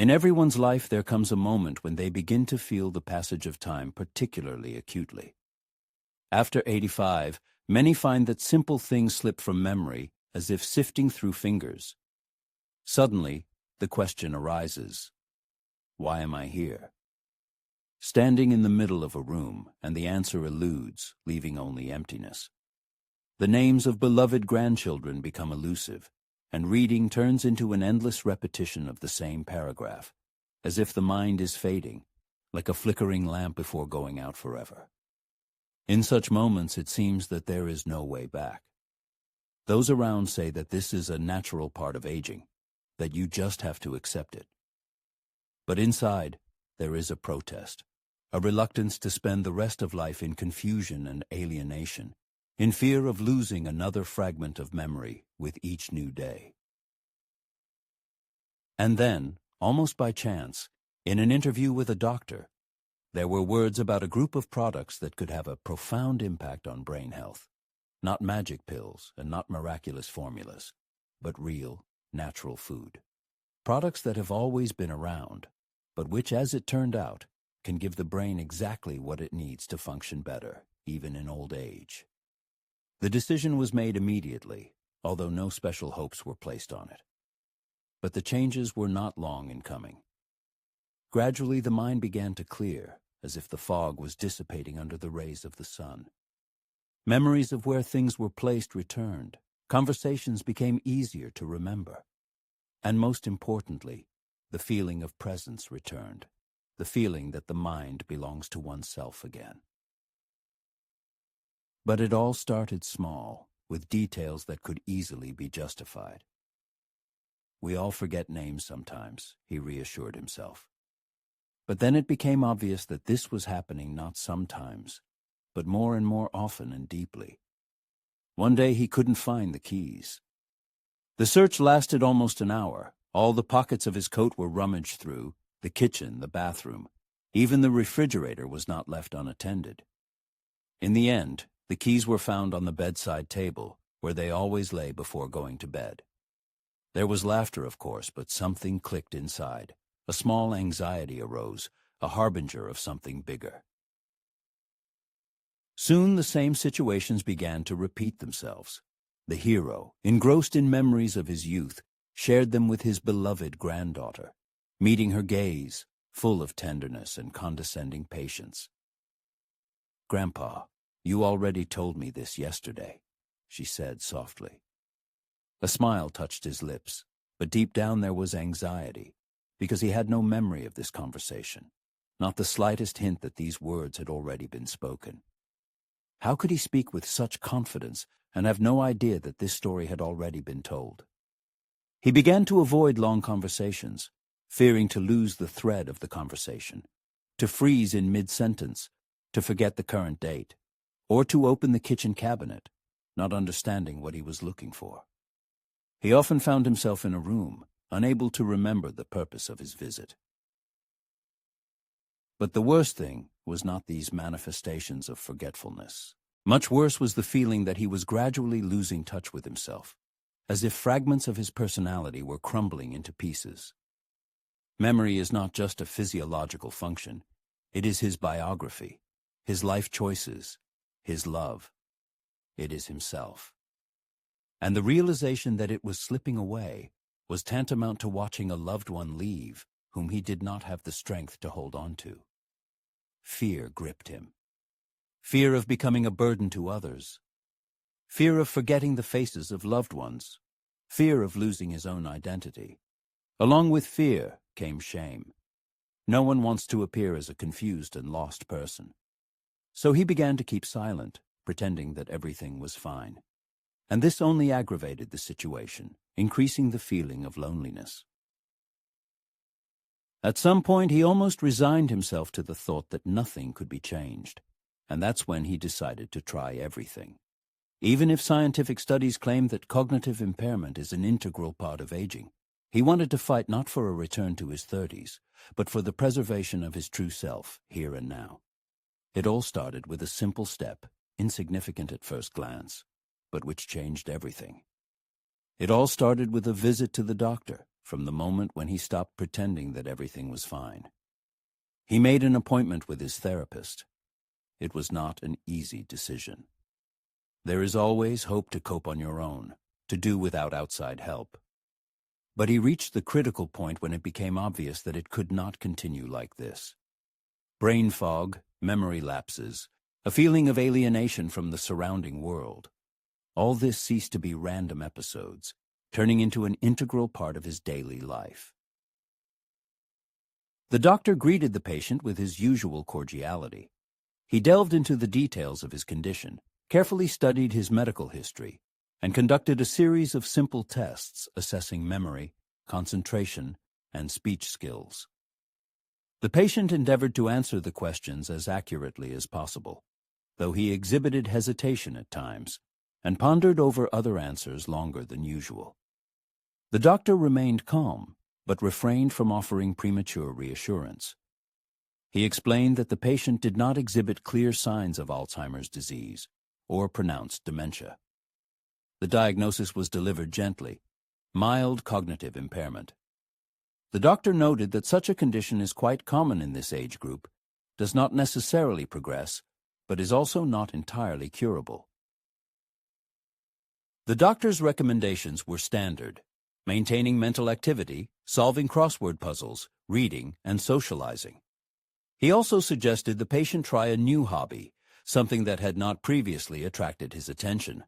In everyone's life, there comes a moment when they begin to feel the passage of time particularly acutely. After 85, many find that simple things slip from memory as if sifting through fingers. Suddenly, the question arises, why am I here? Standing in the middle of a room, and the answer eludes, leaving only emptiness. The names of beloved grandchildren become elusive, and reading turns into an endless repetition of the same paragraph, as if the mind is fading, like a flickering lamp before going out forever. In such moments, it seems that there is no way back. Those around say that this is a natural part of aging, that you just have to accept it. But inside, there is a protest, a reluctance to spend the rest of life in confusion and alienation, in fear of losing another fragment of memory with each new day. And then, almost by chance, in an interview with a doctor, there were words about a group of products that could have a profound impact on brain health. Not magic pills and not miraculous formulas, but real, natural food. Products that have always been around, but which, as it turned out, can give the brain exactly what it needs to function better, even in old age. The decision was made immediately, although no special hopes were placed on it. But the changes were not long in coming. Gradually, the mind began to clear, as if the fog was dissipating under the rays of the sun. Memories of where things were placed returned. Conversations became easier to remember. And most importantly, the feeling of presence returned, the feeling that the mind belongs to oneself again. But it all started small, with details that could easily be justified. We all forget names sometimes, he reassured himself. But then it became obvious that this was happening not sometimes, but more and more often and deeply. One day he couldn't find the keys. The search lasted almost an hour. All the pockets of his coat were rummaged through, the kitchen, the bathroom. Even the refrigerator was not left unattended. In the end, the keys were found on the bedside table, where they always lay before going to bed. There was laughter, of course, but something clicked inside. A small anxiety arose, a harbinger of something bigger. Soon the same situations began to repeat themselves. The hero, engrossed in memories of his youth, shared them with his beloved granddaughter, meeting her gaze, full of tenderness and condescending patience. "Grandpa, you already told me this yesterday," she said softly. A smile touched his lips, but deep down there was anxiety, because he had no memory of this conversation, not the slightest hint that these words had already been spoken. How could he speak with such confidence and have no idea that this story had already been told? He began to avoid long conversations, fearing to lose the thread of the conversation, to freeze in mid-sentence, to forget the current date, or to open the kitchen cabinet, not understanding what he was looking for. He often found himself in a room, unable to remember the purpose of his visit. But the worst thing was not these manifestations of forgetfulness. Much worse was the feeling that he was gradually losing touch with himself, as if fragments of his personality were crumbling into pieces. Memory is not just a physiological function. It is his biography, his life choices, his love. It is himself. And the realization that it was slipping away was tantamount to watching a loved one leave whom he did not have the strength to hold on to. Fear gripped him. Fear of becoming a burden to others. Fear of forgetting the faces of loved ones. Fear of losing his own identity. Along with fear came shame. No one wants to appear as a confused and lost person. So he began to keep silent, pretending that everything was fine. And this only aggravated the situation, increasing the feeling of loneliness. At some point, he almost resigned himself to the thought that nothing could be changed, and that's when he decided to try everything. Even if scientific studies claim that cognitive impairment is an integral part of aging, he wanted to fight not for a return to his 30s, but for the preservation of his true self, here and now. It all started with a simple step, insignificant at first glance, but which changed everything. It all started with a visit to the doctor, from the moment when he stopped pretending that everything was fine. He made an appointment with his therapist. It was not an easy decision. There is always hope to cope on your own, to do without outside help. But he reached the critical point when it became obvious that it could not continue like this. Brain fog, memory lapses, a feeling of alienation from the surrounding world. All this ceased to be random episodes, turning into an integral part of his daily life. The doctor greeted the patient with his usual cordiality. He delved into the details of his condition, carefully studied his medical history, and conducted a series of simple tests assessing memory, concentration, and speech skills. The patient endeavored to answer the questions as accurately as possible, though he exhibited hesitation at times and pondered over other answers longer than usual. The doctor remained calm, but refrained from offering premature reassurance. He explained that the patient did not exhibit clear signs of Alzheimer's disease or pronounced dementia. The diagnosis was delivered gently: mild cognitive impairment. The doctor noted that such a condition is quite common in this age group, does not necessarily progress, but is also not entirely curable. The doctor's recommendations were standard: maintaining mental activity, solving crossword puzzles, reading, and socializing. He also suggested the patient try a new hobby, something that had not previously attracted his attention.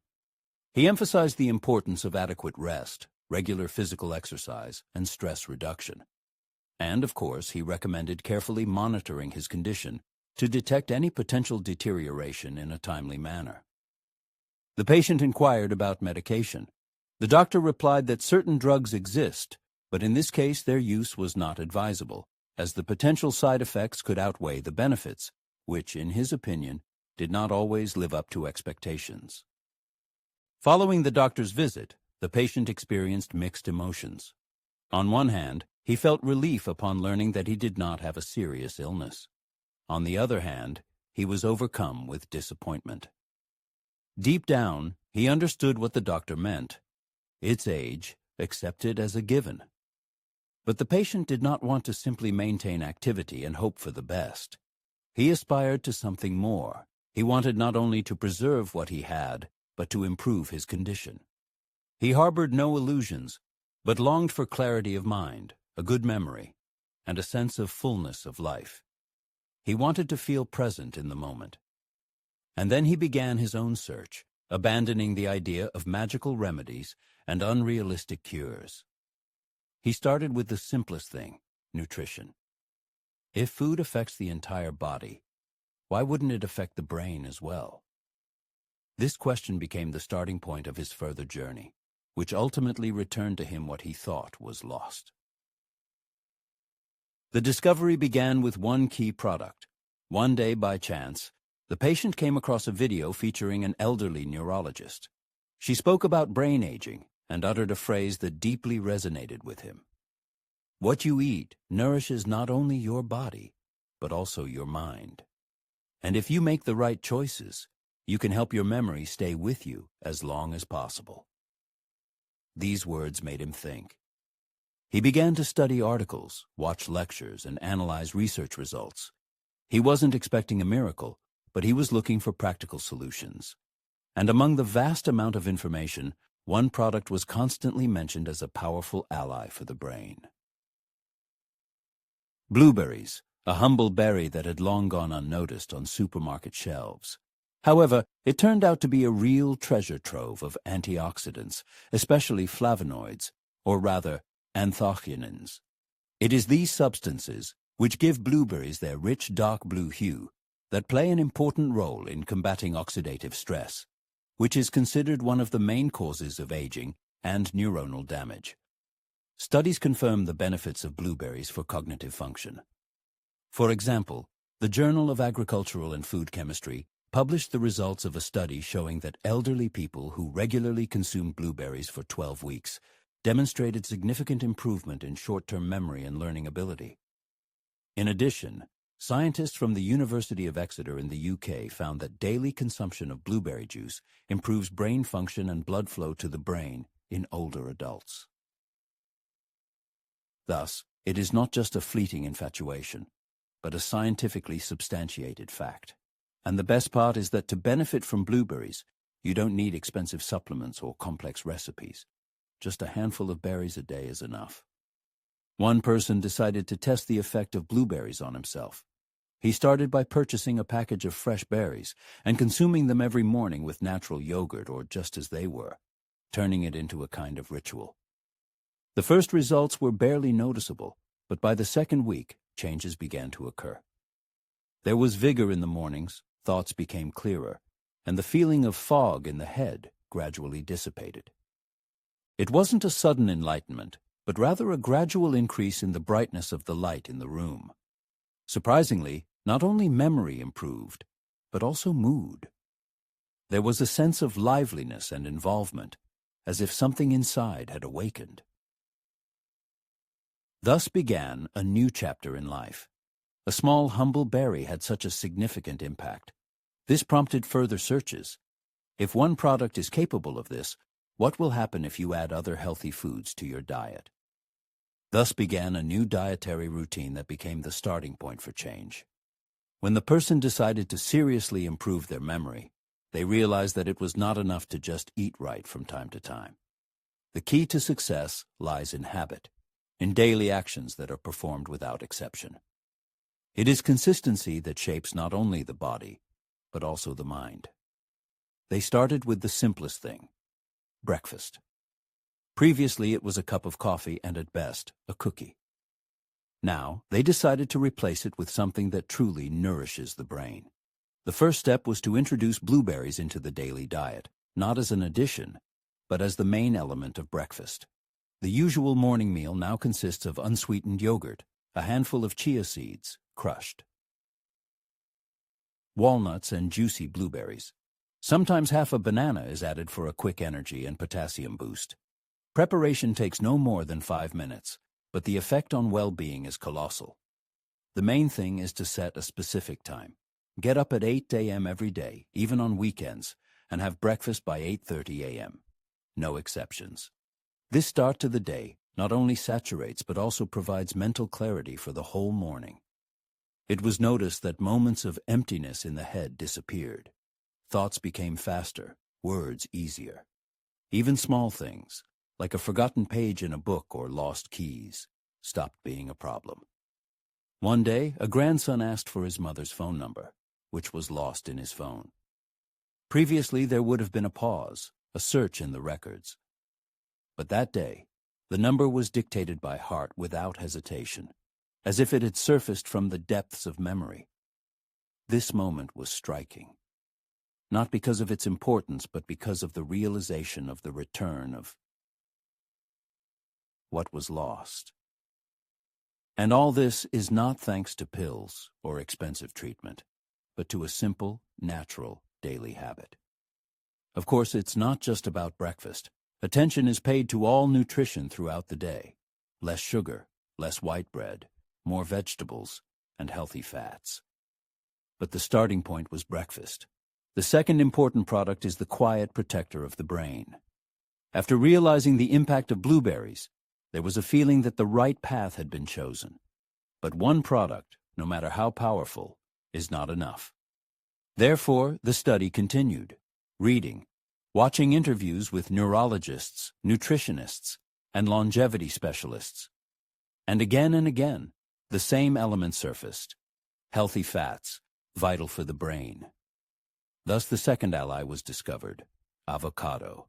He emphasized the importance of adequate rest, regular physical exercise, and stress reduction. And, of course, he recommended carefully monitoring his condition to detect any potential deterioration in a timely manner. The patient inquired about medication. The doctor replied that certain drugs exist, but in this case their use was not advisable, as the potential side effects could outweigh the benefits, which, in his opinion, did not always live up to expectations. Following the doctor's visit, the patient experienced mixed emotions. On one hand, he felt relief upon learning that he did not have a serious illness. On the other hand, he was overcome with disappointment. Deep down, he understood what the doctor meant. It's age, accepted as a given. But the patient did not want to simply maintain activity and hope for the best. He aspired to something more. He wanted not only to preserve what he had, but to improve his condition. He harbored no illusions, but longed for clarity of mind, a good memory, and a sense of fullness of life. He wanted to feel present in the moment. And then he began his own search, abandoning the idea of magical remedies and unrealistic cures. He started with the simplest thing: nutrition. If food affects the entire body, why wouldn't it affect the brain as well? This question became the starting point of his further journey, which ultimately returned to him what he thought was lost. The discovery began with one key product. One day, by chance, the patient came across a video featuring an elderly neurologist. She spoke about brain aging and uttered a phrase that deeply resonated with him. What you eat nourishes not only your body, but also your mind. And if you make the right choices, you can help your memory stay with you as long as possible. These words made him think. He began to study articles, watch lectures, and analyze research results. He wasn't expecting a miracle, but he was looking for practical solutions. And among the vast amount of information, one product was constantly mentioned as a powerful ally for the brain. Blueberries, a humble berry that had long gone unnoticed on supermarket shelves. However, it turned out to be a real treasure trove of antioxidants, especially flavonoids, or rather, anthocyanins. It is these substances, which give blueberries their rich dark blue hue, that play an important role in combating oxidative stress, which is considered one of the main causes of aging and neuronal damage. Studies confirm the benefits of blueberries for cognitive function. For example, the Journal of Agricultural and Food Chemistry published the results of a study showing that elderly people who regularly consumed blueberries for 12 weeks demonstrated significant improvement in short-term memory and learning ability. In addition, scientists from the University of Exeter in the UK found that daily consumption of blueberry juice improves brain function and blood flow to the brain in older adults. Thus, it is not just a fleeting infatuation, but a scientifically substantiated fact. And the best part is that to benefit from blueberries, you don't need expensive supplements or complex recipes. Just a handful of berries a day is enough. One person decided to test the effect of blueberries on himself. He started by purchasing a package of fresh berries and consuming them every morning with natural yogurt or just as they were, turning it into a kind of ritual. The first results were barely noticeable, but by the second week, changes began to occur. There was vigor in the mornings, thoughts became clearer, and the feeling of fog in the head gradually dissipated. It wasn't a sudden enlightenment, but rather a gradual increase in the brightness of the light in the room. Surprisingly, not only memory improved, but also mood. There was a sense of liveliness and involvement, as if something inside had awakened. Thus began a new chapter in life. A small, humble berry had such a significant impact. This prompted further searches. If one product is capable of this, what will happen if you add other healthy foods to your diet? Thus began a new dietary routine that became the starting point for change. When the person decided to seriously improve their memory, they realized that it was not enough to just eat right from time to time. The key to success lies in habit, in daily actions that are performed without exception. It is consistency that shapes not only the body, but also the mind. They started with the simplest thing: breakfast. Previously, it was a cup of coffee and, at best, a cookie. Now, they decided to replace it with something that truly nourishes the brain. The first step was to introduce blueberries into the daily diet, not as an addition, but as the main element of breakfast. The usual morning meal now consists of unsweetened yogurt, a handful of chia seeds, crushed, walnuts, and juicy blueberries. Sometimes half a banana is added for a quick energy and potassium boost. Preparation takes no more than 5 minutes, but the effect on well-being is colossal. The main thing is to set a specific time. Get up at 8 a.m. every day, even on weekends, and have breakfast by 8:30 a.m. No exceptions. This start to the day not only saturates but also provides mental clarity for the whole morning. It was noticed that moments of emptiness in the head disappeared. Thoughts became faster, words easier. Even small things, like a forgotten page in a book or lost keys, stopped being a problem. One day, a grandson asked for his mother's phone number, which was lost in his phone. Previously, there would have been a pause, a search in the records. But that day, the number was dictated by heart without hesitation, as if it had surfaced from the depths of memory. This moment was striking, not because of its importance, but because of the realization of the return of what was lost. And all this is not thanks to pills or expensive treatment, but to a simple, natural, daily habit. Of course, it's not just about breakfast. Attention is paid to all nutrition throughout the day. Less sugar, less white bread, more vegetables, and healthy fats. But the starting point was breakfast. The second important product is the quiet protector of the brain. After realizing the impact of blueberries, there was a feeling that the right path had been chosen. But one product, no matter how powerful, is not enough. Therefore, the study continued, reading, watching interviews with neurologists, nutritionists, and longevity specialists. And again, the same elements surfaced: healthy fats, vital for the brain. Thus the second ally was discovered: avocado.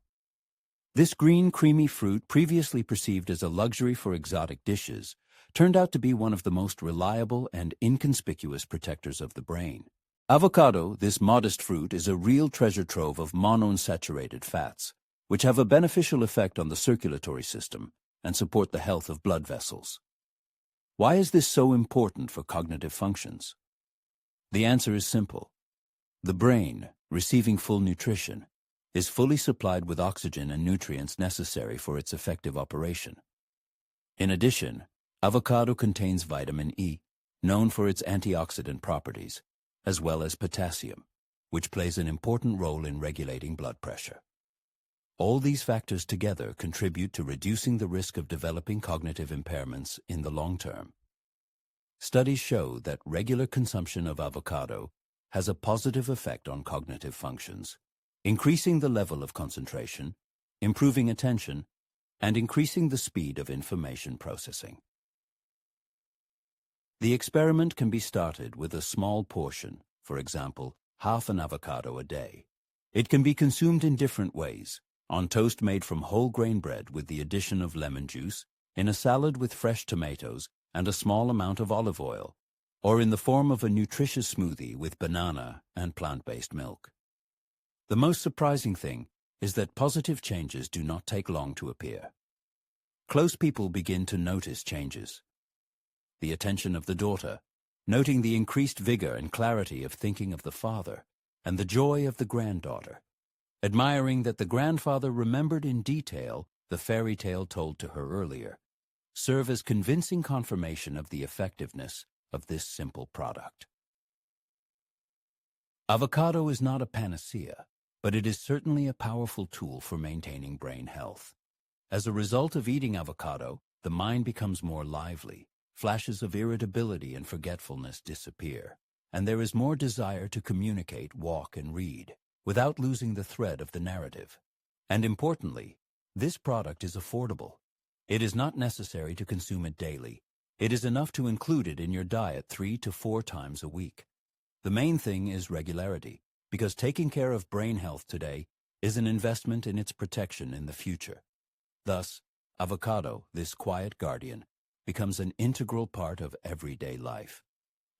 This green, creamy fruit, previously perceived as a luxury for exotic dishes, turned out to be one of the most reliable and inconspicuous protectors of the brain. Avocado, this modest fruit, is a real treasure trove of monounsaturated fats, which have a beneficial effect on the circulatory system and support the health of blood vessels. Why is this so important for cognitive functions? The answer is simple. The brain, receiving full nutrition, is fully supplied with oxygen and nutrients necessary for its effective operation. In addition, avocado contains vitamin E, known for its antioxidant properties, as well as potassium, which plays an important role in regulating blood pressure. All these factors together contribute to reducing the risk of developing cognitive impairments in the long term. Studies show that regular consumption of avocado has a positive effect on cognitive functions, increasing the level of concentration, improving attention, and increasing the speed of information processing. The experiment can be started with a small portion, for example, half an avocado a day. It can be consumed in different ways, on toast made from whole grain bread with the addition of lemon juice, in a salad with fresh tomatoes and a small amount of olive oil, or in the form of a nutritious smoothie with banana and plant-based milk. The most surprising thing is that positive changes do not take long to appear. Close people begin to notice changes. The attention of the daughter, noting the increased vigor and clarity of thinking of the father, and the joy of the granddaughter, admiring that the grandfather remembered in detail the fairy tale told to her earlier, serve as convincing confirmation of the effectiveness of this simple product. Avocado is not a panacea, but it is certainly a powerful tool for maintaining brain health. As a result of eating avocado, the mind becomes more lively, flashes of irritability and forgetfulness disappear, and there is more desire to communicate, walk, and read, without losing the thread of the narrative. And importantly, this product is affordable. It is not necessary to consume it daily. It is enough to include it in your diet 3 to 4 times a week. The main thing is regularity, because taking care of brain health today is an investment in its protection in the future. Thus, avocado, this quiet guardian, becomes an integral part of everyday life.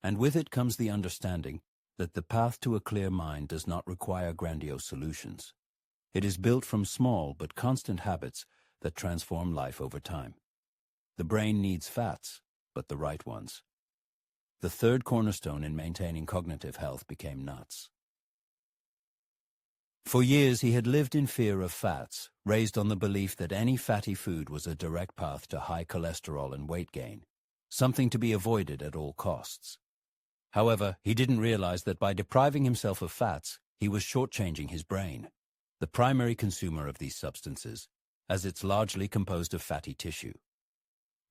And with it comes the understanding that the path to a clear mind does not require grandiose solutions. It is built from small but constant habits that transform life over time. The brain needs fats, but the right ones. The third cornerstone in maintaining cognitive health became nuts. For years he had lived in fear of fats, raised on the belief that any fatty food was a direct path to high cholesterol and weight gain, something to be avoided at all costs. However, he didn't realize that by depriving himself of fats, he was shortchanging his brain, the primary consumer of these substances, as it's largely composed of fatty tissue.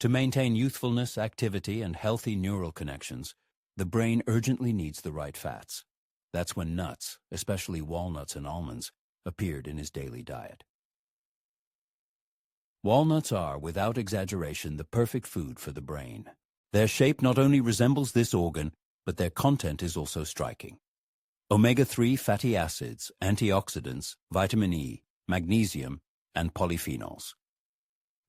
To maintain youthfulness, activity, and healthy neural connections, the brain urgently needs the right fats. That's when nuts, especially walnuts and almonds, appeared in his daily diet. Walnuts are, without exaggeration, the perfect food for the brain. Their shape not only resembles this organ, but their content is also striking. Omega-3 fatty acids, antioxidants, vitamin E, magnesium, and polyphenols.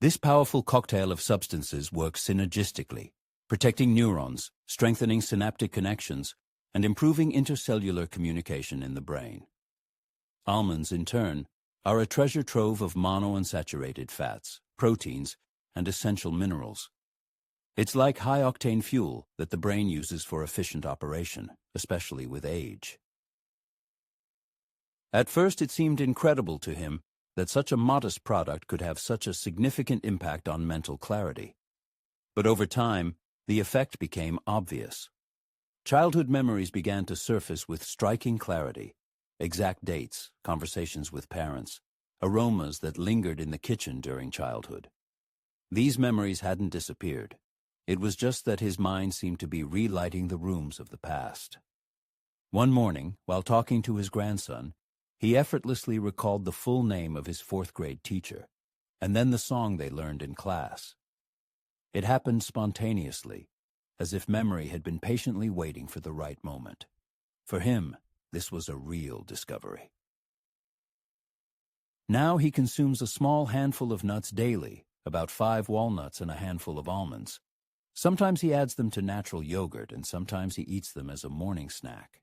This powerful cocktail of substances works synergistically, protecting neurons, strengthening synaptic connections, and improving intercellular communication in the brain. Almonds, in turn, are a treasure trove of monounsaturated fats, proteins, and essential minerals. It's like high-octane fuel that the brain uses for efficient operation, especially with age. At first, it seemed incredible to him that such a modest product could have such a significant impact on mental clarity. But over time, the effect became obvious. Childhood memories began to surface with striking clarity, exact dates, conversations with parents, aromas that lingered in the kitchen during childhood. These memories hadn't disappeared. It was just that his mind seemed to be relighting the rooms of the past. One morning, while talking to his grandson, he effortlessly recalled the full name of his 4th-grade teacher, and then the song they learned in class. It happened spontaneously, as if memory had been patiently waiting for the right moment. For him, this was a real discovery. Now he consumes a small handful of nuts daily, about 5 walnuts and a handful of almonds. Sometimes he adds them to natural yogurt, and sometimes he eats them as a morning snack.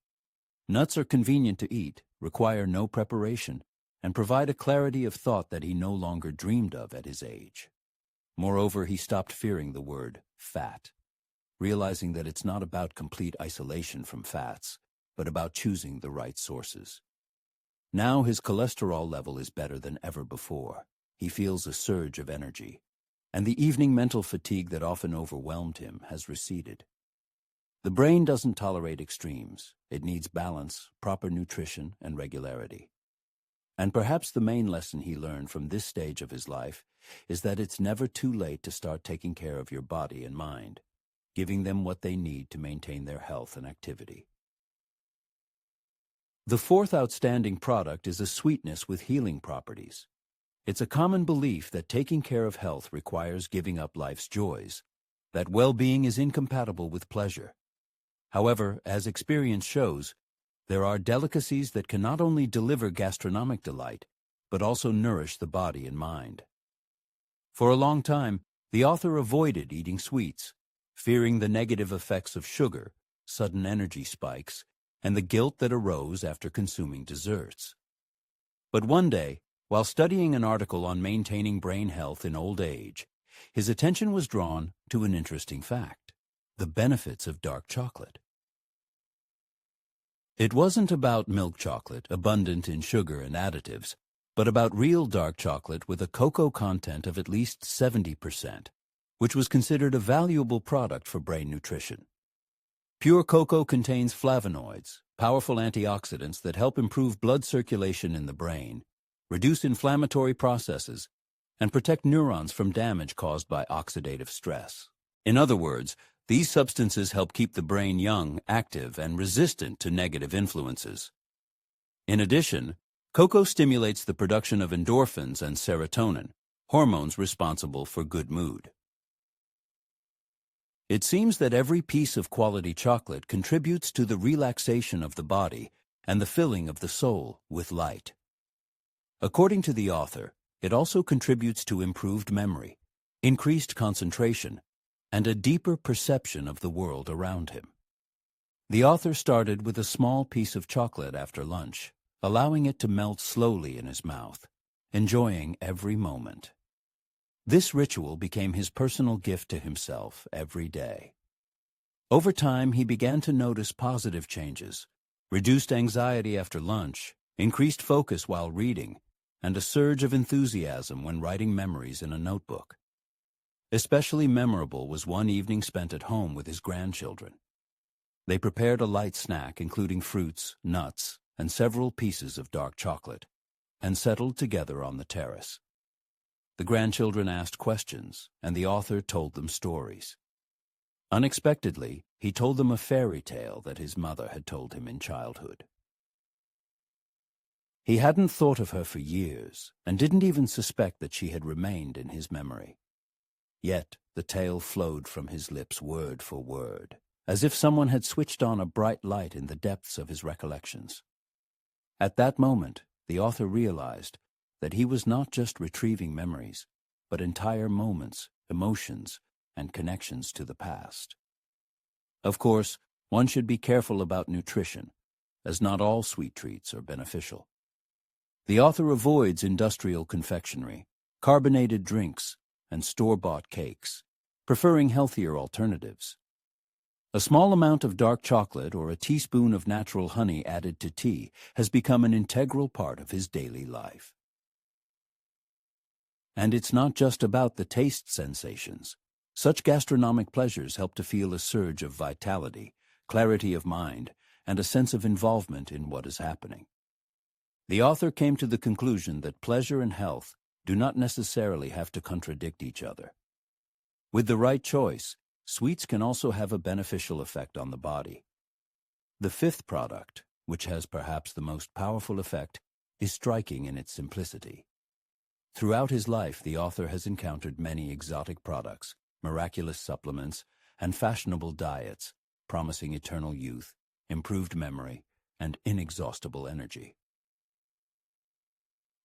Nuts are convenient to eat, require no preparation, and provide a clarity of thought that he no longer dreamed of at his age. Moreover, he stopped fearing the word fat, realizing that it's not about complete isolation from fats, but about choosing the right sources. Now his cholesterol level is better than ever before. He feels a surge of energy, and the evening mental fatigue that often overwhelmed him has receded. The brain doesn't tolerate extremes. It needs balance, proper nutrition, and regularity. And perhaps the main lesson he learned from this stage of his life is that it's never too late to start taking care of your body and mind, giving them what they need to maintain their health and activity. The fourth outstanding product is a sweetness with healing properties. It's a common belief that taking care of health requires giving up life's joys, that well-being is incompatible with pleasure. However, as experience shows, there are delicacies that can not only deliver gastronomic delight, but also nourish the body and mind. For a long time, the author avoided eating sweets, fearing the negative effects of sugar, sudden energy spikes, and the guilt that arose after consuming desserts. But one day, while studying an article on maintaining brain health in old age, his attention was drawn to an interesting fact: the benefits of dark chocolate. It wasn't about milk chocolate, abundant in sugar and additives, but about real dark chocolate with a cocoa content of at least 70%, which was considered a valuable product for brain nutrition. Pure cocoa contains flavonoids, powerful antioxidants that help improve blood circulation in the brain, reduce inflammatory processes, and protect neurons from damage caused by oxidative stress. In other words, these substances help keep the brain young, active, and resistant to negative influences. In addition, cocoa stimulates the production of endorphins and serotonin, hormones responsible for good mood. It seems that every piece of quality chocolate contributes to the relaxation of the body and the filling of the soul with light. According to the author, it also contributes to improved memory, increased concentration, and a deeper perception of the world around him. The author started with a small piece of chocolate after lunch, allowing it to melt slowly in his mouth, enjoying every moment. This ritual became his personal gift to himself every day. Over time, he began to notice positive changes: reduced anxiety after lunch, increased focus while reading, and a surge of enthusiasm when writing memories in a notebook. Especially memorable was one evening spent at home with his grandchildren. They prepared a light snack including fruits, nuts, and several pieces of dark chocolate, and settled together on the terrace. The grandchildren asked questions, and the author told them stories. Unexpectedly, he told them a fairy tale that his mother had told him in childhood. He hadn't thought of her for years, and didn't even suspect that she had remained in his memory. Yet the tale flowed from his lips word for word, as if someone had switched on a bright light in the depths of his recollections. At that moment, the author realized that he was not just retrieving memories, but entire moments, emotions, and connections to the past. Of course, one should be careful about nutrition, as not all sweet treats are beneficial. The author avoids industrial confectionery, carbonated drinks, and store-bought cakes, preferring healthier alternatives. A small amount of dark chocolate or a teaspoon of natural honey added to tea has become an integral part of his daily life. And it's not just about the taste sensations. Such gastronomic pleasures help to feel a surge of vitality, clarity of mind, and a sense of involvement in what is happening. The author came to the conclusion that pleasure and health do not necessarily have to contradict each other. With the right choice, sweets can also have a beneficial effect on the body. The fifth product, which has perhaps the most powerful effect, is striking in its simplicity. Throughout his life, the author has encountered many exotic products, miraculous supplements, and fashionable diets, promising eternal youth, improved memory, and inexhaustible energy.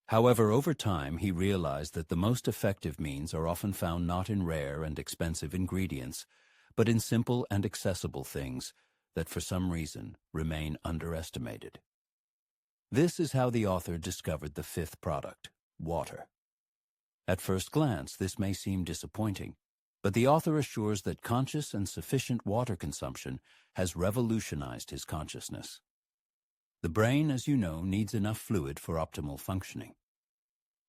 However, over time, he realized that the most effective means are often found not in rare and expensive ingredients, but in simple and accessible things that, for some reason, remain underestimated. This is how the author discovered the fifth product: water. At first glance, this may seem disappointing, but the author assures that conscious and sufficient water consumption has revolutionized his consciousness. The brain, as you know, needs enough fluid for optimal functioning.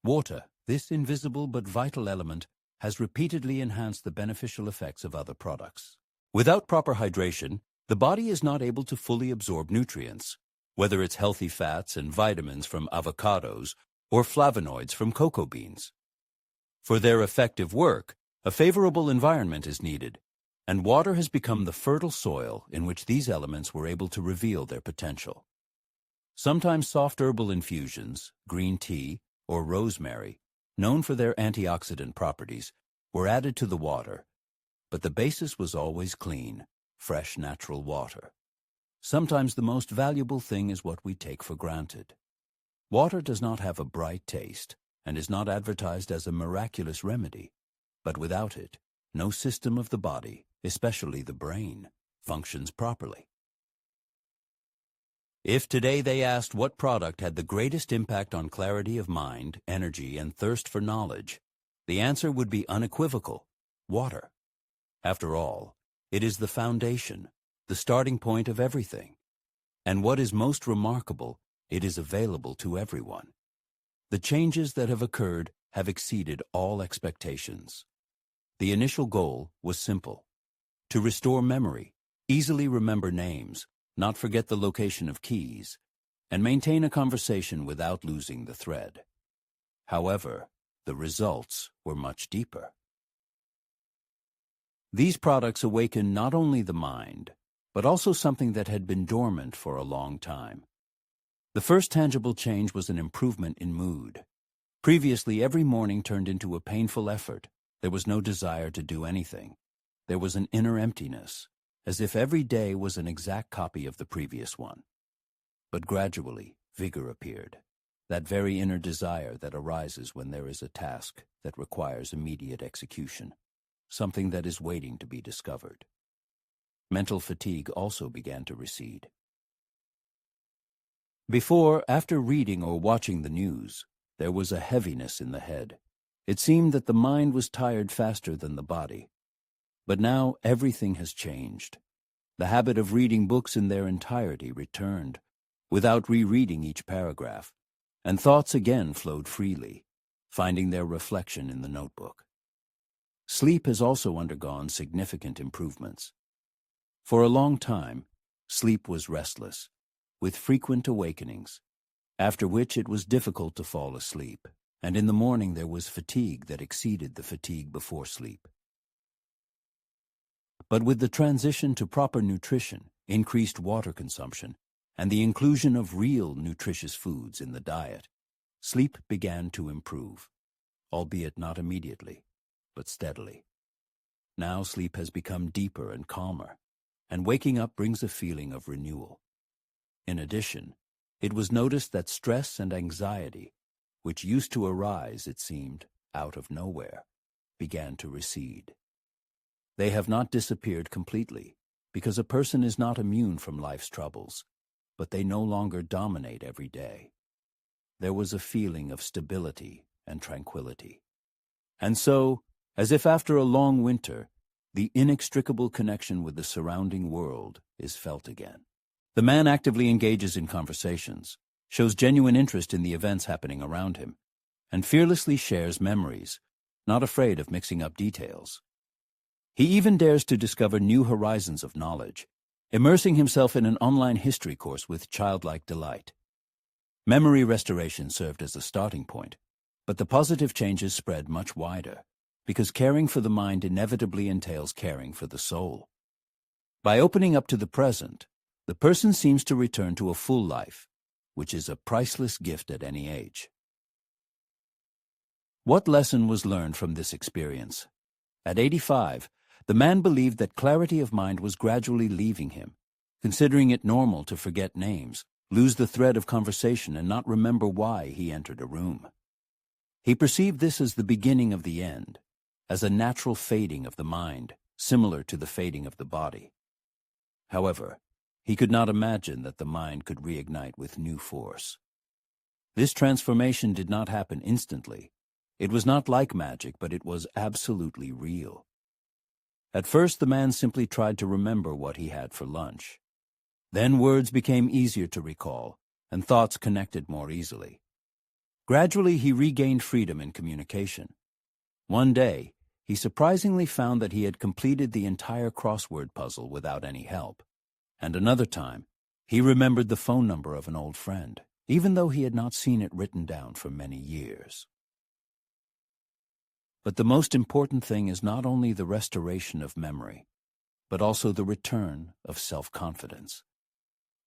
Water, this invisible but vital element, has repeatedly enhanced the beneficial effects of other products. Without proper hydration, the body is not able to fully absorb nutrients. whether it's healthy fats and vitamins from avocados or flavonoids from cocoa beans. For their effective work, a favorable environment is needed, and water has become the fertile soil in which these elements were able to reveal their potential. Sometimes soft herbal infusions, green tea, or rosemary, known for their antioxidant properties, were added to the water, but the basis was always clean, fresh natural water. Sometimes the most valuable thing is what we take for granted. Water does not have a bright taste and is not advertised as a miraculous remedy, but without it, no system of the body, especially the brain, functions properly. If today they asked what product had the greatest impact on clarity of mind, energy, and thirst for knowledge, the answer would be unequivocal: water. After all, it is the foundation, the starting point of everything. And what is most remarkable, it is available to everyone. The changes that have occurred have exceeded all expectations. The initial goal was simple: to restore memory, easily remember names, not forget the location of keys, and maintain a conversation without losing the thread. However, the results were much deeper. These products awaken not only the mind, but also something that had been dormant for a long time. The first tangible change was an improvement in mood. Previously, every morning turned into a painful effort. There was no desire to do anything. There was an inner emptiness, as if every day was an exact copy of the previous one. But gradually, vigor appeared, that very inner desire that arises when there is a task that requires immediate execution, something that is waiting to be discovered. Mental fatigue also began to recede. Before, after reading or watching the news, there was a heaviness in the head. It seemed that the mind was tired faster than the body. But now everything has changed. The habit of reading books in their entirety returned, without rereading each paragraph, and thoughts again flowed freely, finding their reflection in the notebook. Sleep has also undergone significant improvements. For a long time, sleep was restless, with frequent awakenings, after which it was difficult to fall asleep, and in the morning there was fatigue that exceeded the fatigue before sleep. But with the transition to proper nutrition, increased water consumption, and the inclusion of real nutritious foods in the diet, sleep began to improve, albeit not immediately, but steadily. Now sleep has become deeper and calmer, and waking up brings a feeling of renewal. In addition, it was noticed that stress and anxiety, which used to arise, it seemed, out of nowhere, began to recede. They have not disappeared completely, because a person is not immune from life's troubles, but they no longer dominate every day. There was a feeling of stability and tranquility. And so, as if after a long winter, the inextricable connection with the surrounding world is felt again. The man actively engages in conversations, shows genuine interest in the events happening around him, and fearlessly shares memories, not afraid of mixing up details. He even dares to discover new horizons of knowledge, immersing himself in an online history course with childlike delight. Memory restoration served as a starting point, but the positive changes spread much wider, because caring for the mind inevitably entails caring for the soul. By opening up to the present, the person seems to return to a full life, which is a priceless gift at any age. What lesson was learned from this experience? At 85, the man believed that clarity of mind was gradually leaving him, considering it normal to forget names, lose the thread of conversation, and not remember why he entered a room. He perceived this as the beginning of the end, as a natural fading of the mind, similar to the fading of the body. However, he could not imagine that the mind could reignite with new force. This transformation did not happen instantly. It was not like magic, but it was absolutely real. At first, the man simply tried to remember what he had for lunch. Then words became easier to recall, and thoughts connected more easily. Gradually, he regained freedom in communication. One day, he surprisingly found that he had completed the entire crossword puzzle without any help, and another time, He remembered the phone number of an old friend, even though he had not seen it written down for many years. But the most important thing is not only the restoration of memory, but also the return of self-confidence.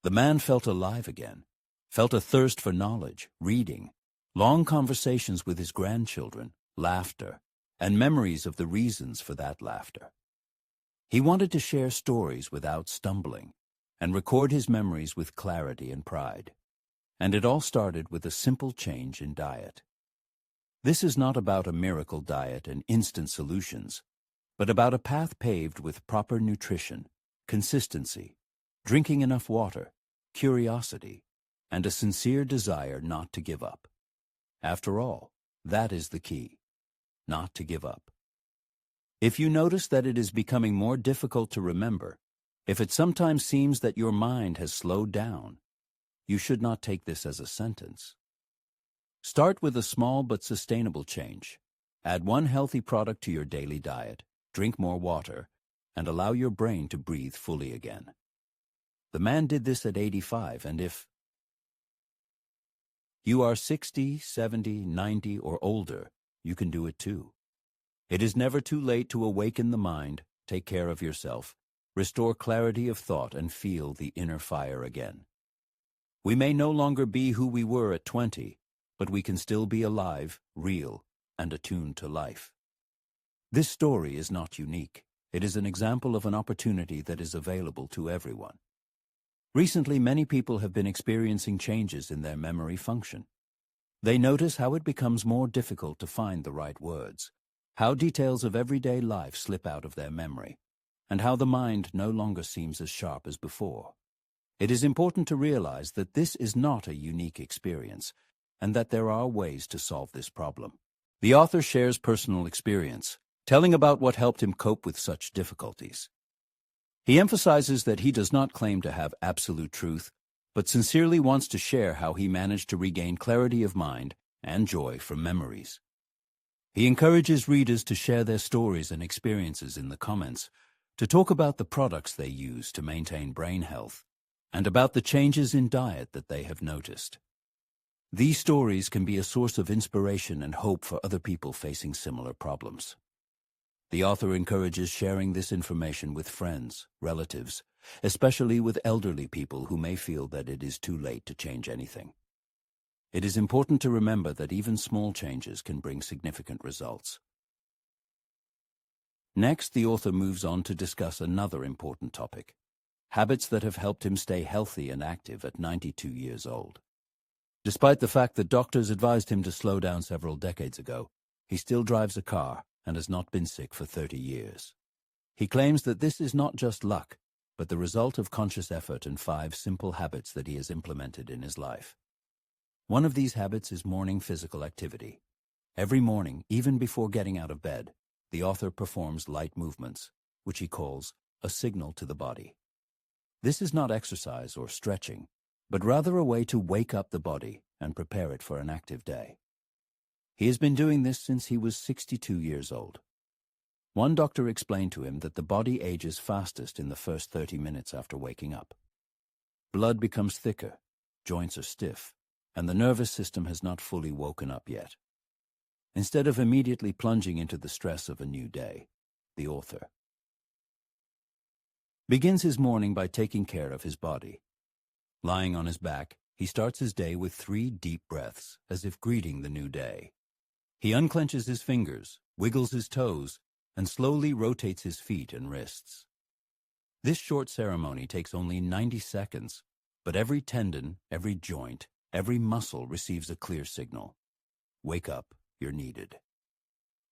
The man felt alive again, felt a thirst for knowledge, reading, long conversations with his grandchildren, laughter, and memories of the reasons for that laughter. He wanted to share stories without stumbling and record his memories with clarity and pride. And it all started with a simple change in diet. This is not about a miracle diet and instant solutions, but about a path paved with proper nutrition, consistency, drinking enough water, curiosity, and a sincere desire not to give up. After all, that is the key, not to give up. If you notice that it is becoming more difficult to remember, if it sometimes seems that your mind has slowed down, you should not take this as a sentence. Start with a small but sustainable change. Add one healthy product to your daily diet, drink more water, and allow your brain to breathe fully again. The man did this at 85, and if you are 60, 70, 90, or older, you can do it too. It is never too late to awaken the mind, take care of yourself, restore clarity of thought, and feel the inner fire again. We may no longer be who we were at 20, but we can still be alive, real, and attuned to life. This story is not unique. It is an example of an opportunity that is available to everyone. Recently, many people have been experiencing changes in their memory function. They notice how it becomes more difficult to find the right words, how details of everyday life slip out of their memory, and how the mind no longer seems as sharp as before. It is important to realize that this is not a unique experience, and that there are ways to solve this problem. The author shares personal experience, telling about what helped him cope with such difficulties. He emphasizes that he does not claim to have absolute truth, but sincerely wants to share how he managed to regain clarity of mind and joy from memories. He encourages readers to share their stories and experiences in the comments, to talk about the products they use to maintain brain health, and about the changes in diet that they have noticed. These stories can be a source of inspiration and hope for other people facing similar problems. The author encourages sharing this information with friends, relatives, especially with elderly people who may feel that it is too late to change anything. It is important to remember that even small changes can bring significant results. Next, the author moves on to discuss another important topic: habits that have helped him stay healthy and active at 92 years old. Despite the fact that doctors advised him to slow down several decades ago, he still drives a car and has not been sick for 30 years. He claims that this is not just luck, but the result of conscious effort and 5 simple habits that he has implemented in his life. One of these habits is morning physical activity. Every morning, even before getting out of bed, the author performs light movements, which he calls a signal to the body. This is not exercise or stretching, but rather a way to wake up the body and prepare it for an active day. He has been doing this since he was 62 years old. One doctor explained to him that the body ages fastest in the first 30 minutes after waking up. Blood becomes thicker, joints are stiff, and the nervous system has not fully woken up yet. Instead of immediately plunging into the stress of a new day, the author begins his morning by taking care of his body. Lying on his back, he starts his day with 3 deep breaths, as if greeting the new day. He unclenches his fingers, wiggles his toes, and slowly rotates his feet and wrists. This short ceremony takes only 90 seconds, but every tendon, every joint, every muscle receives a clear signal. Wake up, you're needed.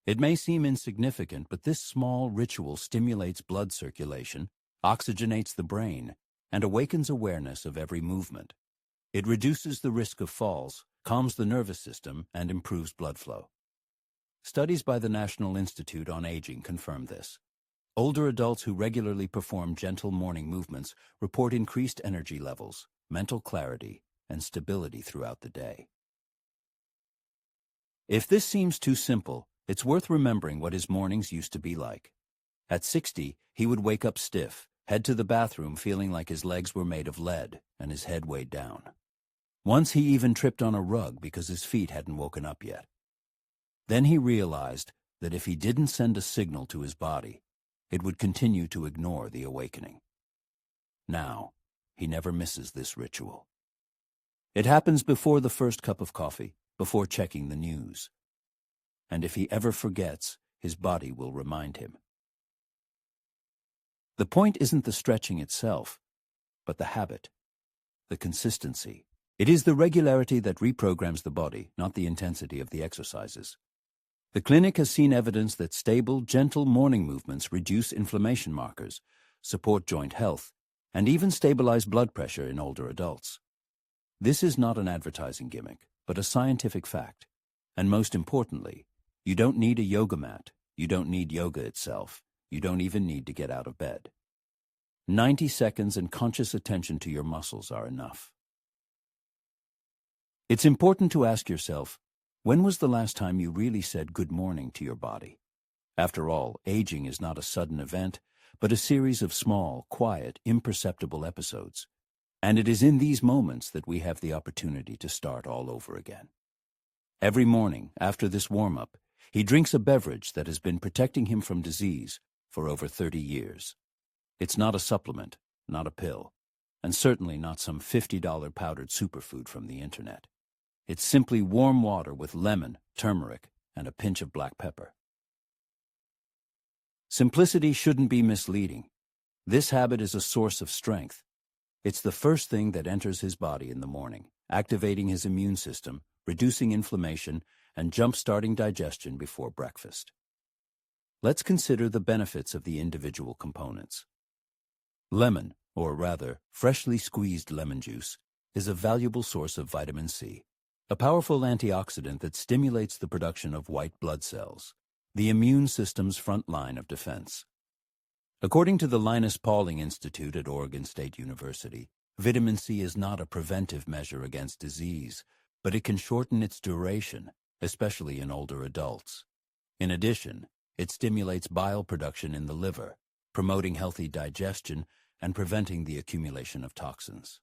It may seem insignificant, but this small ritual stimulates blood circulation, oxygenates the brain, and awakens awareness of every movement. It reduces the risk of falls, calms the nervous system, and improves blood flow. Studies by the National Institute on Aging confirm this. Older adults who regularly perform gentle morning movements report increased energy levels, mental clarity, and stability throughout the day. If this seems too simple, it's worth remembering what his mornings used to be like. At 60, he would wake up stiff, head to the bathroom feeling like his legs were made of lead and his head weighed down. Once he even tripped on a rug because his feet hadn't woken up yet. Then he realized that if he didn't send a signal to his body, it would continue to ignore the awakening. Now, he never misses this ritual. It happens before the first cup of coffee, before checking the news. And if he ever forgets, his body will remind him. The point isn't the stretching itself, but the habit, the consistency. It is the regularity that reprograms the body, not the intensity of the exercises. The clinic has seen evidence that stable, gentle morning movements reduce inflammation markers, support joint health, and even stabilize blood pressure in older adults. This is not an advertising gimmick, but a scientific fact. And most importantly, you don't need a yoga mat. You don't need yoga itself. You don't even need to get out of bed. 90 seconds and conscious attention to your muscles are enough. It's important to ask yourself, when was the last time you really said good morning to your body? After all, aging is not a sudden event, but a series of small, quiet, imperceptible episodes. And it is in these moments that we have the opportunity to start all over again. Every morning, after this warm-up, he drinks a beverage that has been protecting him from disease for over 30 years. It's not a supplement, not a pill, and certainly not some $50 powdered superfood from the internet. It's simply warm water with lemon, turmeric, and a pinch of black pepper. Simplicity shouldn't be misleading. This habit is a source of strength. It's the first thing that enters his body in the morning, activating his immune system, reducing inflammation, and jump-starting digestion before breakfast. Let's consider the benefits of the individual components. Lemon, or rather, freshly squeezed lemon juice, is a valuable source of vitamin C, a powerful antioxidant that stimulates the production of white blood cells, the immune system's front line of defense. According to the Linus Pauling Institute at Oregon State University, vitamin C is not a preventive measure against disease, but it can shorten its duration, especially in older adults. In addition, it stimulates bile production in the liver, promoting healthy digestion and preventing the accumulation of toxins.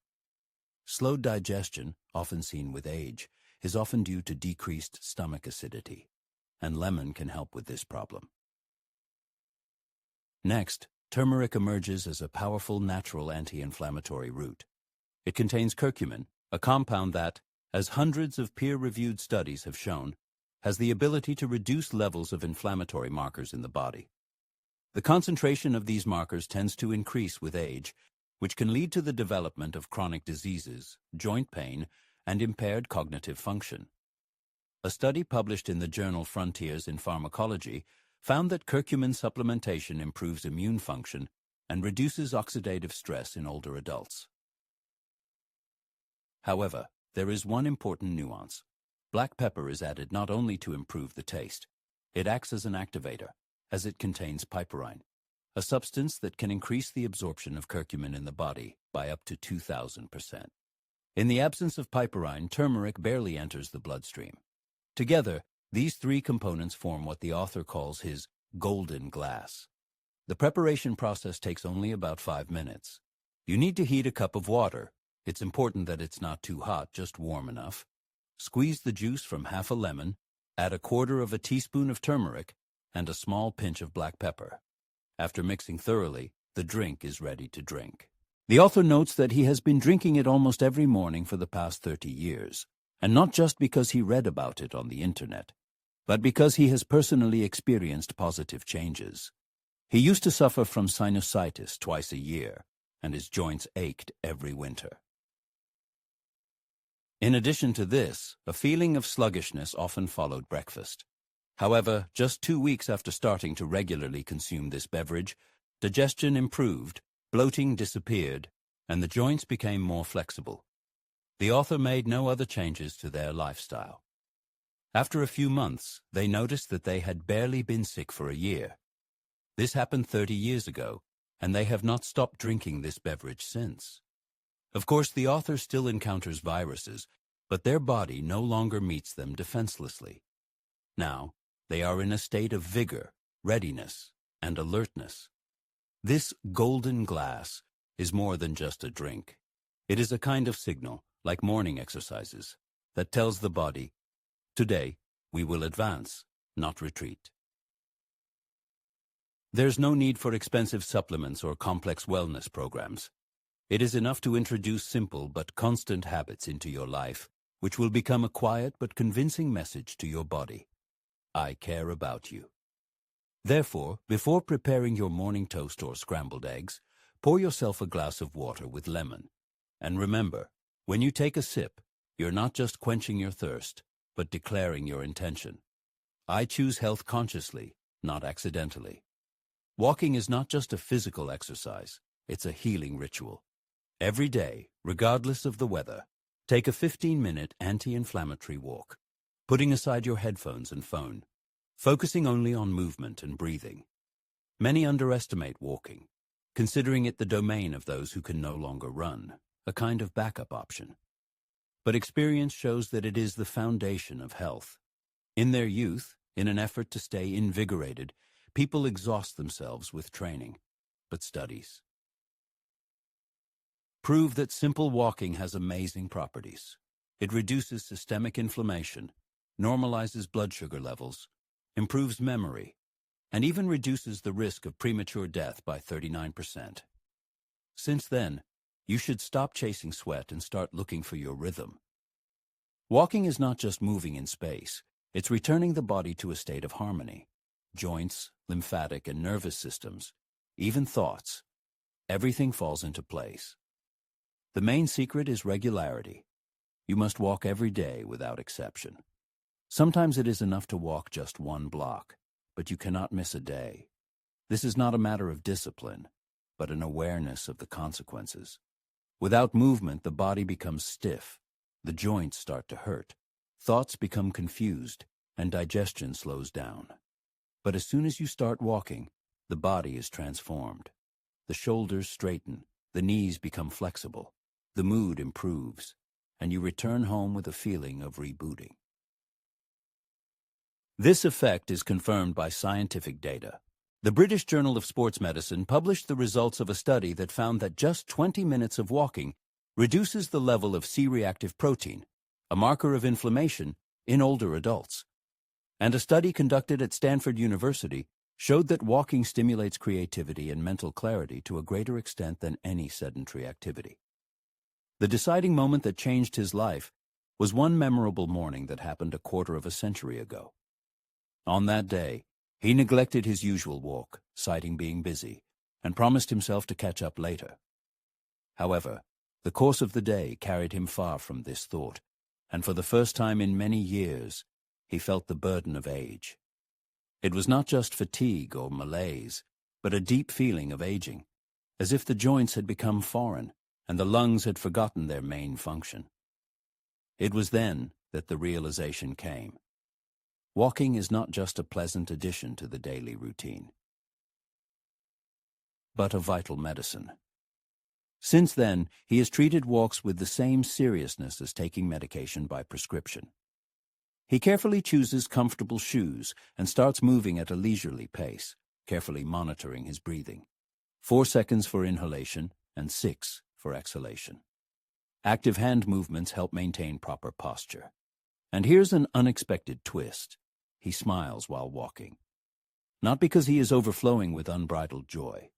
Slowed digestion, often seen with age, is often due to decreased stomach acidity, and lemon can help with this problem. Next, turmeric emerges as a powerful natural anti-inflammatory root. It contains curcumin, a compound that, as hundreds of peer-reviewed studies have shown, has the ability to reduce levels of inflammatory markers in the body. The concentration of these markers tends to increase with age, which can lead to the development of chronic diseases, joint pain, and impaired cognitive function. A study published in the journal Frontiers in Pharmacology found that curcumin supplementation improves immune function and reduces oxidative stress in older adults. However, there is one important nuance. Black pepper is added not only to improve the taste, it acts as an activator, as it contains piperine, a substance that can increase the absorption of curcumin in the body by up to 2,000%. In the absence of piperine, turmeric barely enters the bloodstream. Together, these three components form what the author calls his golden glass. The preparation process takes only about 5 minutes. You need to heat a cup of water. It's important that it's not too hot, just warm enough. Squeeze the juice from half a lemon, add 1/4 teaspoon of turmeric, and a small pinch of black pepper. After mixing thoroughly, the drink is ready to drink. The author notes that he has been drinking it almost every morning for the past 30 years, and not just because he read about it on the internet, but because he has personally experienced positive changes. He used to suffer from sinusitis twice a year, and his joints ached every winter. In addition to this, a feeling of sluggishness often followed breakfast. However, just 2 weeks after starting to regularly consume this beverage, digestion improved, bloating disappeared, and the joints became more flexible. The author made no other changes to their lifestyle. After a few months, they noticed that they had barely been sick for a year. This happened 30 years ago, and they have not stopped drinking this beverage since. Of course, the author still encounters viruses, but their body no longer meets them defenselessly. Now, they are in a state of vigor, readiness, and alertness. This golden glass is more than just a drink. It is a kind of signal, like morning exercises, that tells the body, today we will advance, not retreat. There's no need for expensive supplements or complex wellness programs. It is enough to introduce simple but constant habits into your life, which will become a quiet but convincing message to your body. I care about you. Therefore, before preparing your morning toast or scrambled eggs, pour yourself a glass of water with lemon. And remember, when you take a sip, you're not just quenching your thirst, but declaring your intention. I choose health consciously, not accidentally. Walking is not just a physical exercise, it's a healing ritual. Every day, regardless of the weather, take a 15-minute anti-inflammatory walk, putting aside your headphones and phone, focusing only on movement and breathing. Many underestimate walking, considering it the domain of those who can no longer run, a kind of backup option. But experience shows that it is the foundation of health. In their youth, in an effort to stay invigorated, people exhaust themselves with training. But studies prove that simple walking has amazing properties. It reduces systemic inflammation, normalizes blood sugar levels, improves memory, and even reduces the risk of premature death by 39%. Since then, you should stop chasing sweat and start looking for your rhythm. Walking is not just moving in space, it's returning the body to a state of harmony. Joints, lymphatic and nervous systems, even thoughts, everything falls into place. The main secret is regularity. You must walk every day without exception. Sometimes it is enough to walk just one block, but you cannot miss a day. This is not a matter of discipline, but an awareness of the consequences. Without movement, the body becomes stiff, the joints start to hurt, thoughts become confused, and digestion slows down. But as soon as you start walking, the body is transformed. The shoulders straighten, the knees become flexible, the mood improves, and you return home with a feeling of rebooting. This effect is confirmed by scientific data. The British Journal of Sports Medicine published the results of a study that found that just 20 minutes of walking reduces the level of C-reactive protein, a marker of inflammation, in older adults. And a study conducted at Stanford University showed that walking stimulates creativity and mental clarity to a greater extent than any sedentary activity. The deciding moment that changed his life was one memorable morning that happened a quarter of a century ago. On that day, he neglected his usual walk, citing being busy, and promised himself to catch up later. However, the course of the day carried him far from this thought, and for the first time in many years, he felt the burden of age. It was not just fatigue or malaise, but a deep feeling of aging, as if the joints had become foreign and the lungs had forgotten their main function. It was then that the realization came. Walking is not just a pleasant addition to the daily routine, but a vital medicine. Since then, he has treated walks with the same seriousness as taking medication by prescription. He carefully chooses comfortable shoes and starts moving at a leisurely pace, carefully monitoring his breathing. 4 seconds for inhalation and 6 for exhalation. Active hand movements help maintain proper posture. And here's an unexpected twist. He smiles while walking. Not because he is overflowing with unbridled joy,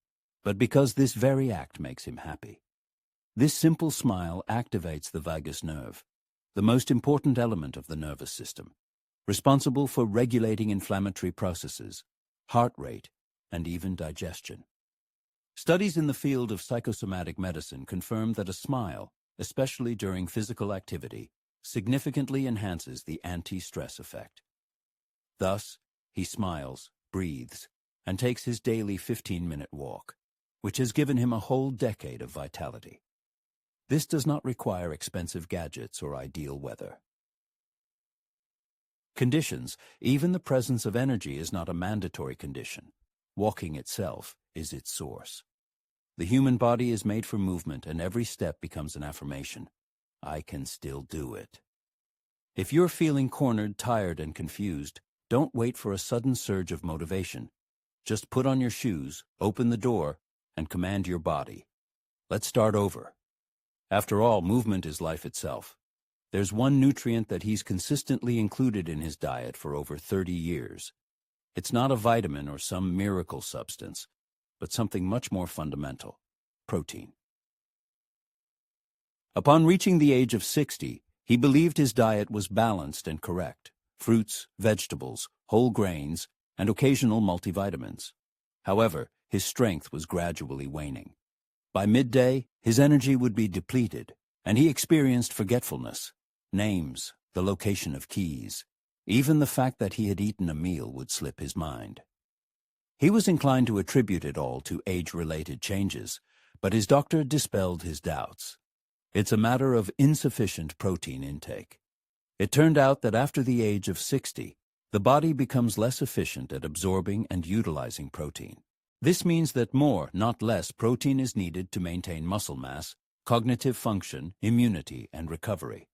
but because this very act makes him happy. This simple smile activates the vagus nerve, the most important element of the nervous system, responsible for regulating inflammatory processes, heart rate, and even digestion. Studies in the field of psychosomatic medicine confirm that a smile, especially during physical activity, significantly enhances the anti-stress effect. Thus, he smiles, breathes, and takes his daily 15-minute walk, which has given him a whole decade of vitality. This does not require expensive gadgets or ideal weather. Conditions, even the presence of energy, is not a mandatory condition. Walking itself is its source. The human body is made for movement, and every step becomes an affirmation. I can still do it. If you're feeling cornered, tired, and confused, don't wait for a sudden surge of motivation. Just put on your shoes, open the door, and command your body. Let's start over. After all, movement is life itself. There's one nutrient that he's consistently included in his diet for over 30 years. It's not a vitamin or some miracle substance, but something much more fundamental: protein. Upon reaching the age of 60, he believed his diet was balanced and correct: fruits, vegetables, whole grains, and occasional multivitamins. However, his strength was gradually waning. By midday, his energy would be depleted, and he experienced forgetfulness. Names, the location of keys, even the fact that he had eaten a meal would slip his mind. He was inclined to attribute it all to age-related changes, but his doctor dispelled his doubts. It's a matter of insufficient protein intake. It turned out that after the age of 60, the body becomes less efficient at absorbing and utilizing protein. This means that more, not less, protein is needed to maintain muscle mass, cognitive function, immunity, and recovery.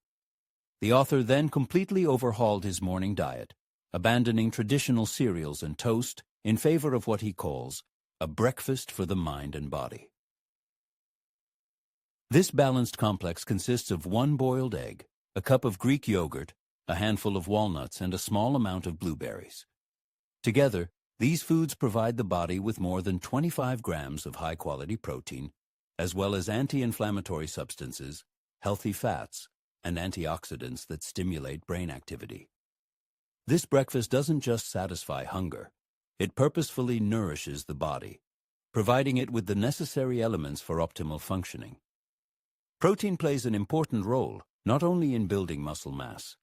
The author then completely overhauled his morning diet, abandoning traditional cereals and toast in favor of what he calls a breakfast for the mind and body. This balanced complex consists of 1 boiled egg, a cup of Greek yogurt, a handful of walnuts, and a small amount of blueberries. Together, these foods provide the body with more than 25 grams of high-quality protein, as well as anti-inflammatory substances, healthy fats, and antioxidants that stimulate brain activity. This breakfast doesn't just satisfy hunger, it purposefully nourishes the body, providing it with the necessary elements for optimal functioning. Protein plays an important role not only in building muscle mass.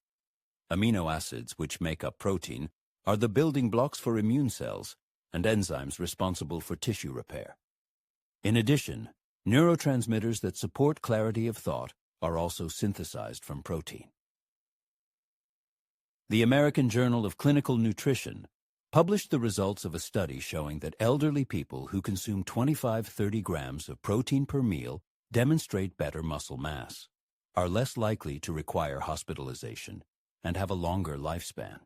Amino acids, which make up protein, are the building blocks for immune cells and enzymes responsible for tissue repair. In addition, neurotransmitters that support clarity of thought are also synthesized from protein. The American Journal of Clinical Nutrition published the results of a study showing that elderly people who consume 25-30 grams of protein per meal demonstrate better muscle mass, are less likely to require hospitalization, and have a longer lifespan.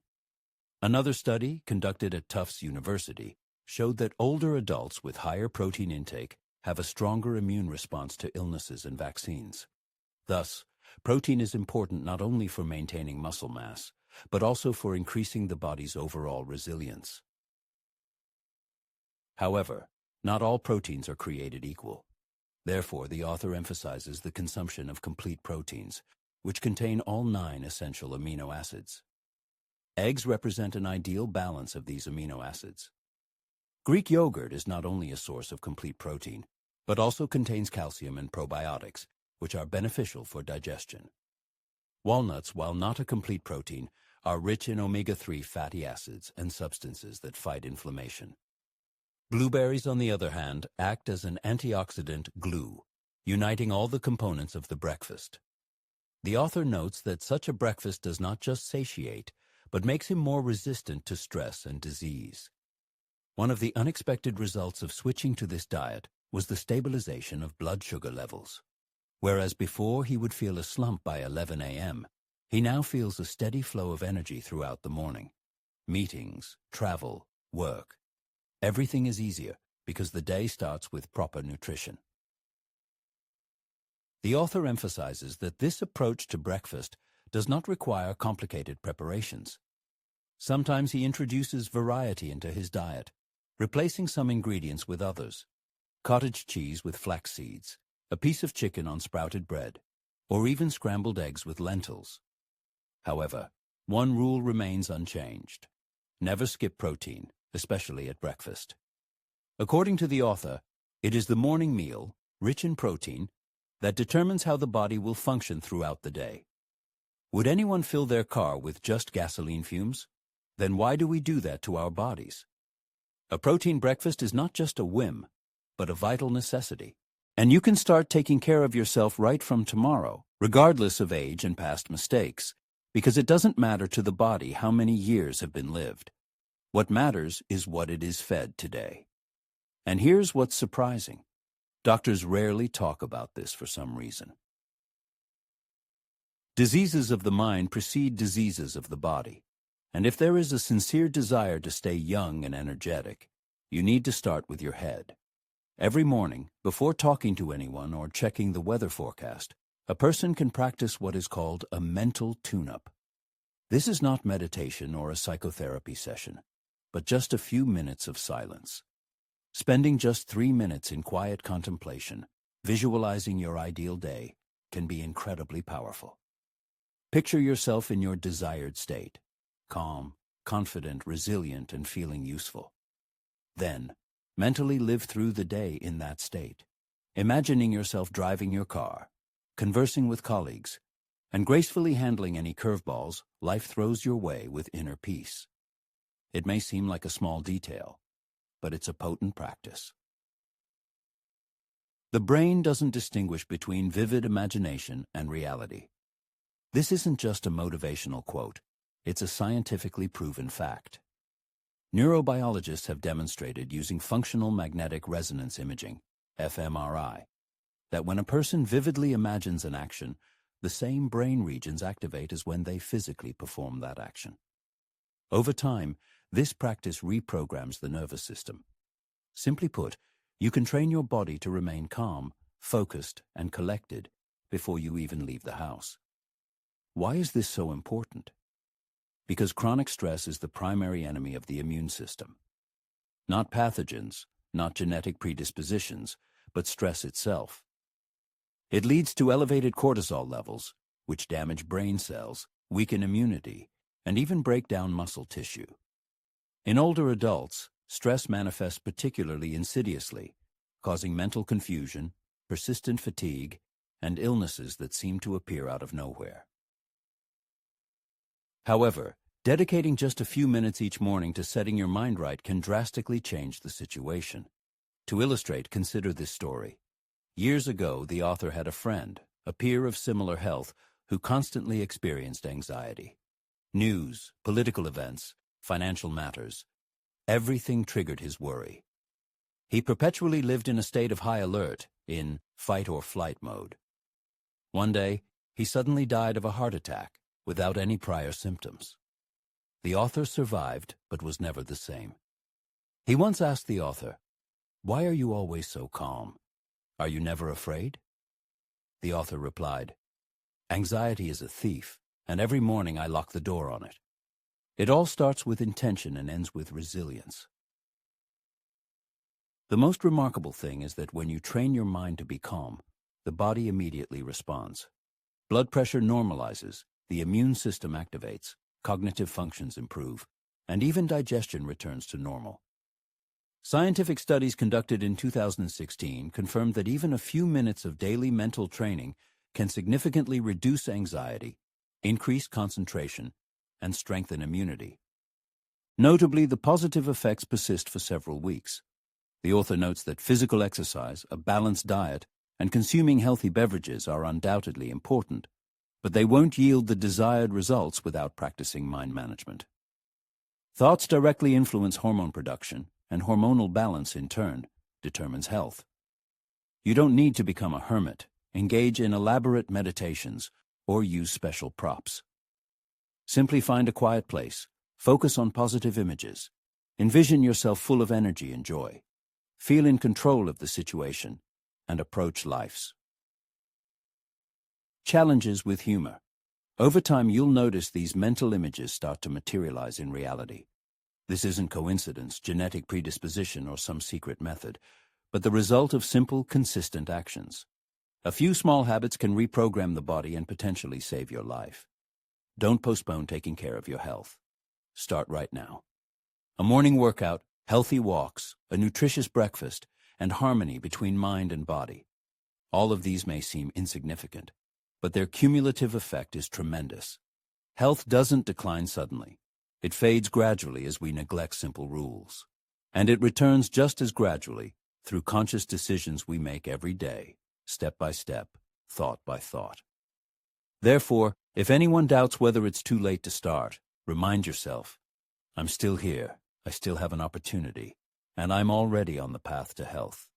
Another study, conducted at Tufts University, showed that older adults with higher protein intake have a stronger immune response to illnesses and vaccines. Thus, protein is important not only for maintaining muscle mass, but also for increasing the body's overall resilience. However, not all proteins are created equal. Therefore, the author emphasizes the consumption of complete proteins, which contain all 9 essential amino acids. Eggs represent an ideal balance of these amino acids. Greek yogurt is not only a source of complete protein, but also contains calcium and probiotics, which are beneficial for digestion. Walnuts, while not a complete protein, are rich in omega-3 fatty acids and substances that fight inflammation. Blueberries, on the other hand, act as an antioxidant glue, uniting all the components of the breakfast. The author notes that such a breakfast does not just satiate, but makes him more resistant to stress and disease. One of the unexpected results of switching to this diet was the stabilization of blood sugar levels. Whereas before he would feel a slump by 11 a.m., he now feels a steady flow of energy throughout the morning. Meetings, travel, work. Everything is easier because the day starts with proper nutrition. The author emphasizes that this approach to breakfast does not require complicated preparations. Sometimes he introduces variety into his diet, replacing some ingredients with others: cottage cheese with flax seeds, a piece of chicken on sprouted bread, or even scrambled eggs with lentils. However, one rule remains unchanged: never skip protein, especially at breakfast. According to the author, it is the morning meal, rich in protein, that determines how the body will function throughout the day. Would anyone fill their car with just gasoline fumes? Then why do we do that to our bodies? A protein breakfast is not just a whim, but a vital necessity. And you can start taking care of yourself right from tomorrow, regardless of age and past mistakes, because it doesn't matter to the body how many years have been lived. What matters is what it is fed today. And here's what's surprising. Doctors rarely talk about this for some reason. Diseases of the mind precede diseases of the body. And if there is a sincere desire to stay young and energetic, you need to start with your head. Every morning, before talking to anyone or checking the weather forecast, a person can practice what is called a mental tune-up. This is not meditation or a psychotherapy session, but just a few minutes of silence. Spending just 3 minutes in quiet contemplation, visualizing your ideal day, can be incredibly powerful. Picture yourself in your desired state, calm, confident, resilient, and feeling useful. Then, mentally live through the day in that state, imagining yourself driving your car, conversing with colleagues, and gracefully handling any curveballs life throws your way with inner peace. It may seem like a small detail, but it's a potent practice. The brain doesn't distinguish between vivid imagination and reality. This isn't just a motivational quote, it's a scientifically proven fact. Neurobiologists have demonstrated using functional magnetic resonance imaging, fMRI, that when a person vividly imagines an action, the same brain regions activate as when they physically perform that action. Over time, this practice reprograms the nervous system. Simply put, you can train your body to remain calm, focused, and collected before you even leave the house. Why is this so important? Because chronic stress is the primary enemy of the immune system. Not pathogens, not genetic predispositions, but stress itself. It leads to elevated cortisol levels, which damage brain cells, weaken immunity, and even break down muscle tissue. In older adults, stress manifests particularly insidiously, causing mental confusion, persistent fatigue, and illnesses that seem to appear out of nowhere. However, dedicating just a few minutes each morning to setting your mind right can drastically change the situation. To illustrate, consider this story. Years ago, the author had a friend, a peer of similar health, who constantly experienced anxiety. News, political events, financial matters, everything triggered his worry. He perpetually lived in a state of high alert, in fight or flight mode. One day, he suddenly died of a heart attack without any prior symptoms. The author survived, but was never the same. He once asked the author, "Why are you always so calm? Are you never afraid?" The author replied, "Anxiety is a thief, and every morning I lock the door on it. It all starts with intention and ends with resilience." The most remarkable thing is that when you train your mind to be calm, the body immediately responds. Blood pressure normalizes, the immune system activates, cognitive functions improve, and even digestion returns to normal. Scientific studies conducted in 2016 confirmed that even a few minutes of daily mental training can significantly reduce anxiety, increase concentration, and strengthen immunity. Notably, the positive effects persist for several weeks. The author notes that physical exercise, a balanced diet, and consuming healthy beverages are undoubtedly important, but they won't yield the desired results without practicing mind management. Thoughts directly influence hormone production, and hormonal balance, in turn, determines health. You don't need to become a hermit, engage in elaborate meditations, or use special props. Simply find a quiet place, focus on positive images, envision yourself full of energy and joy, feel in control of the situation, and approach life's challenges with humor. Over time, you'll notice these mental images start to materialize in reality. This isn't coincidence, genetic predisposition, or some secret method, but the result of simple, consistent actions. A few small habits can reprogram the body and potentially save your life. Don't postpone taking care of your health. Start right now. A morning workout, healthy walks, a nutritious breakfast, and harmony between mind and body. All of these may seem insignificant, but their cumulative effect is tremendous. Health doesn't decline suddenly. It fades gradually as we neglect simple rules. And it returns just as gradually through conscious decisions we make every day, step by step, thought by thought. Therefore, if anyone doubts whether it's too late to start, remind yourself, I'm still here, I still have an opportunity, and I'm already on the path to health.